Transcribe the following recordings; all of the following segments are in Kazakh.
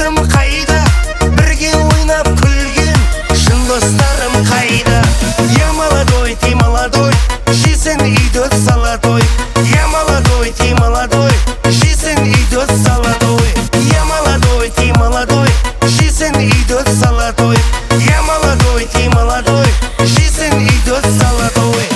достарым қайда, бірге ойнап күлген шын достарым қайда? Я молодой, ты молодой, жизнь идет золотой. Я молодой, ты молодой, жизнь идет золотой. Я молодой, ты молодой, жизнь идет золотой. Я молодой, ты молодой, жизнь идет золотой.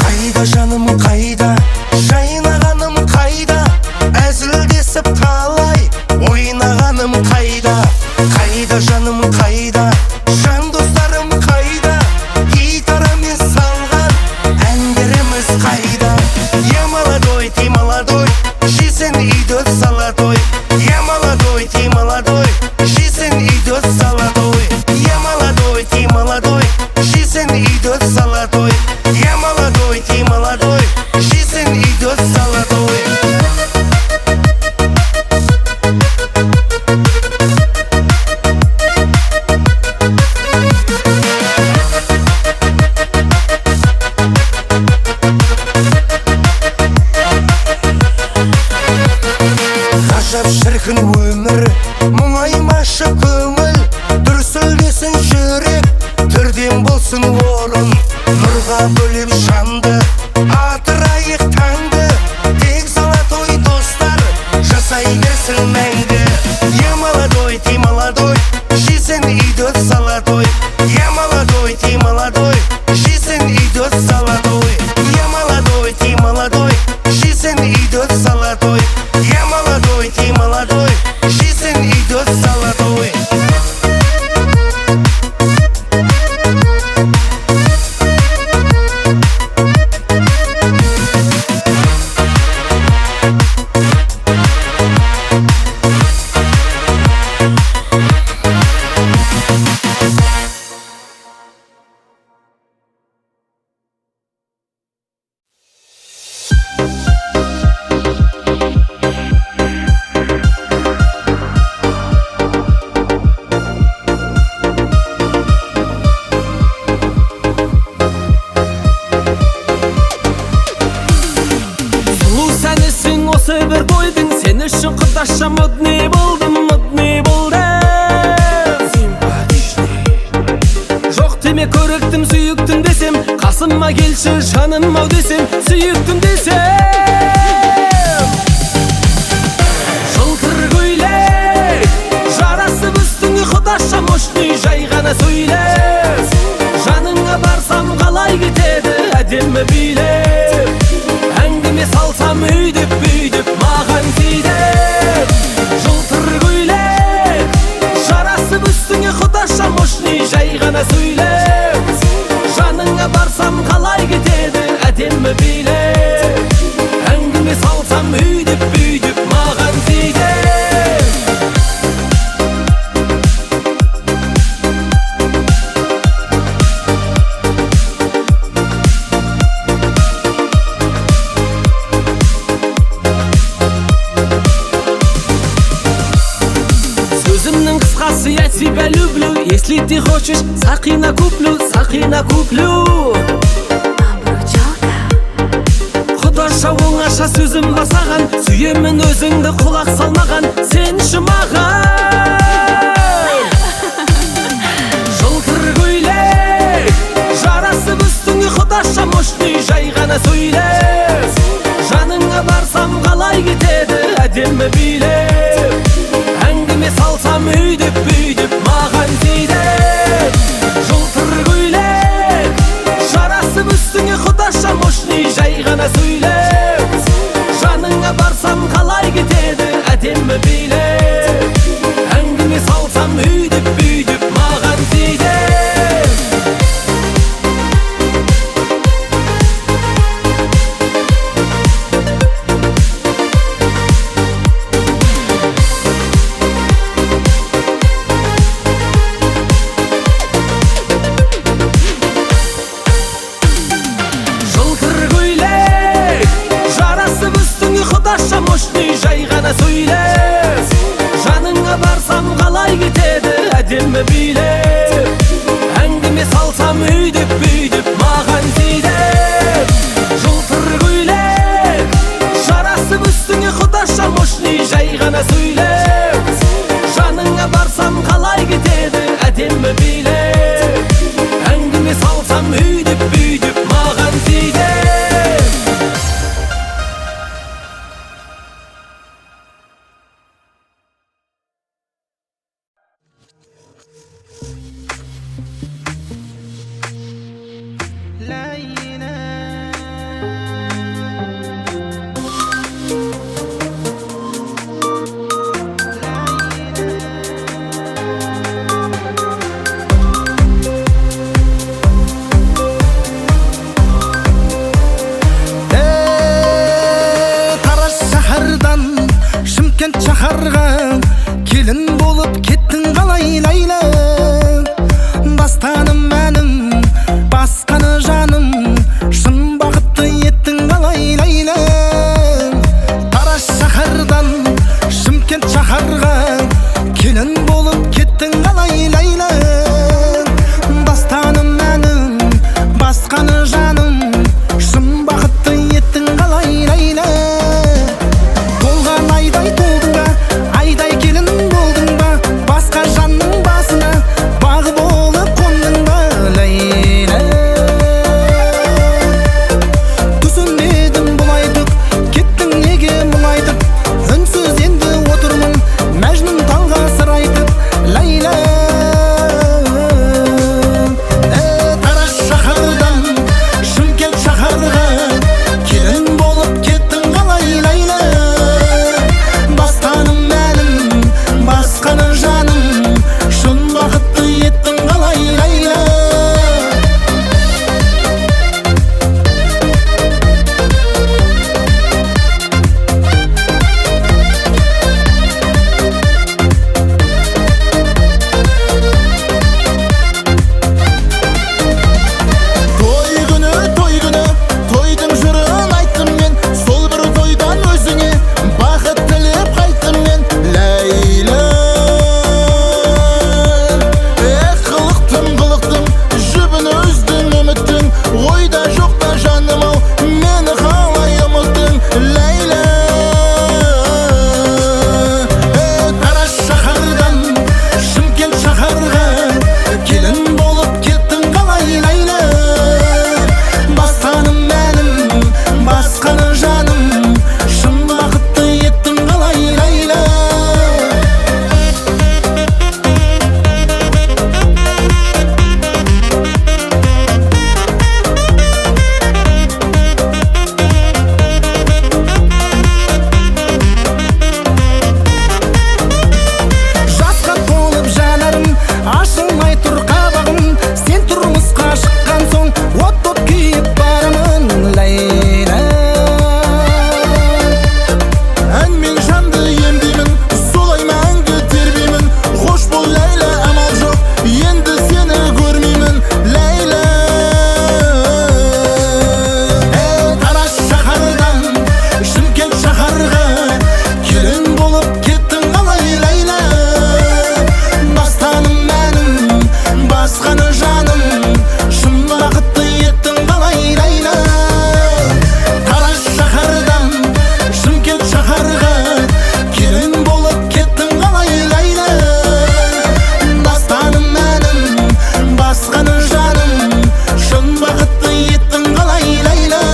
Қайда жаным қайда, жайнағаным қайда, әзілдесіп талай ойнағаным қайда? Қайда жаным қайда, жан достарым қайда, гитарамен салған әндеріміз қайда? Я молодой, ты молодой, жизнь идет золотой. Я молодой, ты молодой, жизнь идет золотой. Я молодой, ты молодой, жизнь идет золотой. Я молодой, ты молодой, жизнь идет золотой. Ғажап шіркін өмір, мұңаймашы көңіл, дүрсілдесін жүрек, түрден болсын орын. Нұрға бөліп жанды, атырайық таңды, тек золотой достар жасай берсін мәңгі. Я молодой, ты молодой, жизнь идет золотой. Я молодой, ты молодой, жизнь идет золотой. Я молодой, ты молодой, жизнь идет золотой. Я молодой, ты молодой, жизнь идет золотой. Осы бір тойдың сен үшін құдаша модный болдым, модный болдым. Симпатичный. Жоқ деме көріктім, сүйіктім десем, қасыма келші жаным ау десем, сүйіктім десем. Жылтыр көйлек жарасып үстіңе құдаша мощный, жай ғана сөйлеп. Жаныңа барсам қалай кетеді әдемі билеп. Әңгіме салсам өйдіп бүйдіп маған тиді. Жылтыр көйлек жарасып үстіңе құдаша мощный, жай ғана сөйлеп. Жаныңа барсам қалай кетеді әдемі билеп. Әңгіме салсам өйдіп бүйдіп маған тиді. Я тебя люблю, если ты хочешь, сақина куплю, сақина куплю. Құдаша оңаша сөзім бар саған, сүйемін өзіңді құлақ салмаған, сен үшін маған. Жылтыр көйлек жарасып үстіңе құдаша мощный, жай ғана сөйлеп. Жаныңа барсам қалай кетеді әдемі билеп. Әңгіме салсам өйдіп бүйдіп маған тиді. Жылтыр көйлек жарасып үстіңе құдаша мощный, жай ғана сөйлеп. Жаныңа барсам қалай кетеді әдемі билеп. Әңгіме салсам өйдіп бүйдіп маған тиді. билеп, әңгіме салсам үйдіп бүйдіп маған тиді. Жылтыр көйлек жарасып үстіңе құдаша мощный жай ғана сөйлеп, жаныңа барсам қалай кетеді әдемі билеп, әңгіме салсам үйдіп бүйдіп маған тиді. Шахарға келін болып кеттің қалай ләйлә, бастаным әнім басқаны жаным, шын бақытты еттің қалай ләйлә. Тараз шаһардан Шымкент шаһарға келін болып кеттің қалай ләйлә, бастаным әнім басқаны жаным, шын бақытты еттің қалай ләйлә. Толған айдай толдың ба, айдай келін болдың ба, басқа жанның басына бағы болып қондың ба ләйлә. Түсінбедім бұл айтып, кеттің неге мұңайтып, үнсіз енді отырмын мәжнүн талға сыр айтып ләйлә. Тараз шаһардан Шымкент шаһарға келін болып кеттің қалай ләйлә, бастаным әнім басқаны жаным, шын бақытты еттің қалай ләйлә. Той күні тойдың жырын айттым мен, сол бір тойдан өзіңе бақыт тілеп қайттым мен ләйлә. Қылықтым жібін үздім үміттің, ойда жоқта жаным ау мені қалай ұмыттың ләйлә. Тараз шаһардан Шымкент шаһарға келін болып кеттің қалай ләйлә, бастаным әнім басқаны жаным, шын бақытты еттің қалай ләйлә. Жасқа толып жанарым, ашылмай тұр қабағым, сен тұрмысқа шыққан соң от боп күйіп барамын ләйлә. Әнмен жанды емдеймін, солай мәңгі тербеймін, қош бол ләйлә, амал жоқ енді сені көрмеймін ләйлә. Тараз шаһардан Шымкент шаһарға келін болып кеттің қалай ләйлә, бастаным әнім басқаны жаным, шын бақытты еттің қалай ләйлә. Тараз шаһардан Шымкент шаһарға келін болып кеттің қалай ләйлә, бастаным әнім басқаны жаным, шын бақытты еттің қалай ләйлә.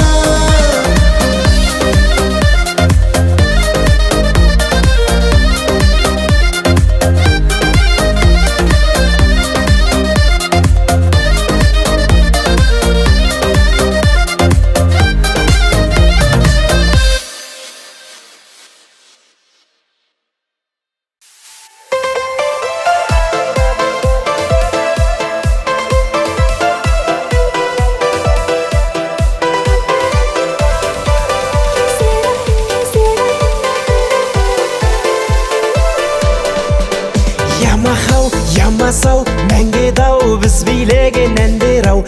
Ямасау мәңге дау біз билеген әндер ау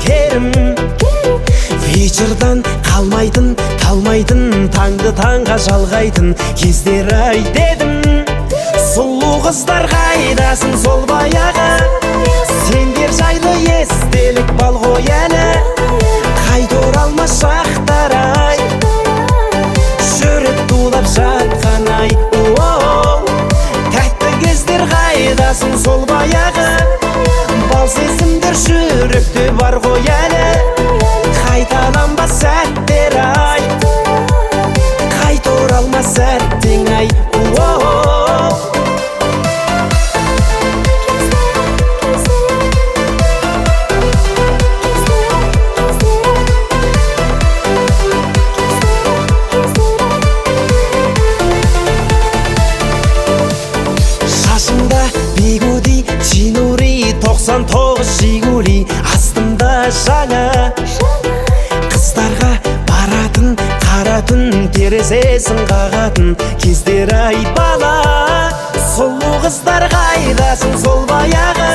керім. Вечердан қалмайтын таңды таңға жалғайтын кездер ай дедім. Сұлу қыздар қайдасың сол баяғы, сендер жайлы естелік бал ғой әлі. Қайта оралмас шақтар ай, жүрек тулап жатқан ай. Тәтті кездер қайдасың сол баяғы, бал сезімдер жүректе бар ғой әлі. Қайталанбас сәттер ай, қайта оралмас сәттең ай. Шашымда бигуди, чинури, 99 жигули, астымда жаңа. Қыздарға баратын, қара түн терезесін қағатын кездер ай бала. Сұлу қыздар қайдасың сол баяғы,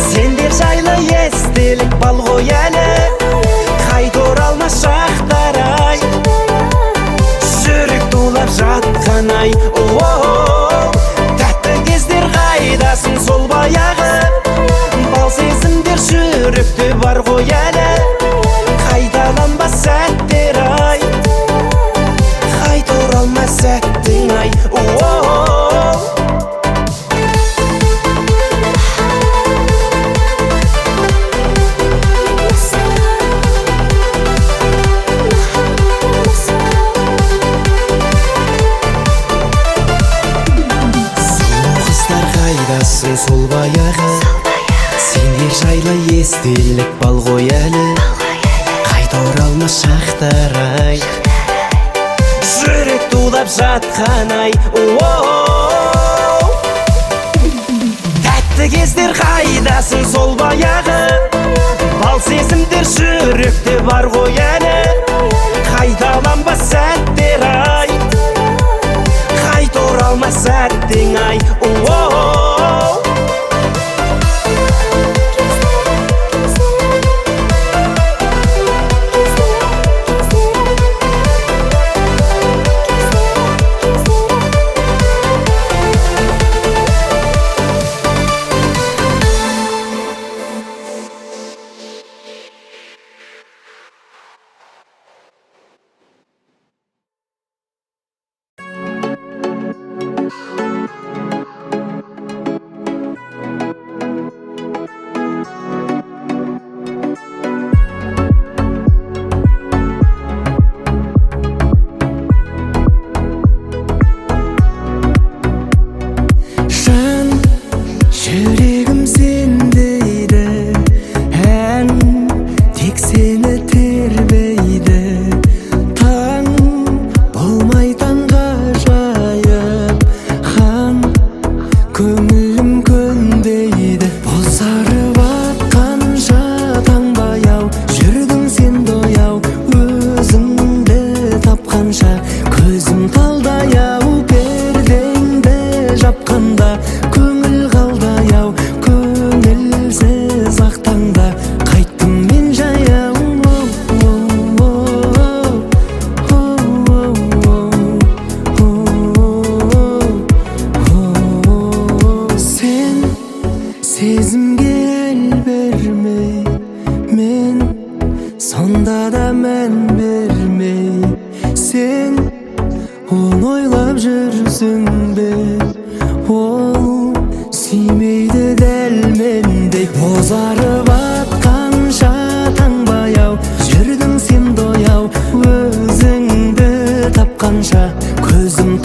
сендер жайлы естелік бал ғой әлі. Қайта оралмас шақтар ай, жүрек тулап жатқан ай. Тәтті кездер қайдасың сол баяғы, бал сезімдер жүректе бар ғой әлі. Қайталанбас сәттер ай, қайта оралмас сәттең ай. Қайдасың сол баяғы, сендер жайлы естелік бал ғой әлі. Қайта оралмас шақтар ай, жүрек тулап жатқан ай. Тәтті кездер қайдасың сол баяғы, бал сезімдер жүректе бар ғой әлі. Қайталанбас сәттер ай, қайта оралмас сәттең ай. Жүрегім сендейді, ән тек сені тербейді. Таң болмай таңға жайып, хан көңілім көнбейді. Бозарып атқанша таңбай-ау, жүрдің сен дояу, өзіңді тапқанша. Көзім талдай-ау, пердеңді жапқанда, көңіл қалдай-ау, көңілсіз ақтаңда. Қайттым мен жаяу, сен сезімге ел бермей, мен сонда да мән бермей. Сен оны ойлап жүрсің бе, ол сүймейді дәл мендей. Бозарып атқанша таңбай-ау, жүрдің сен дояу, өзіңді тапқанша. Көзім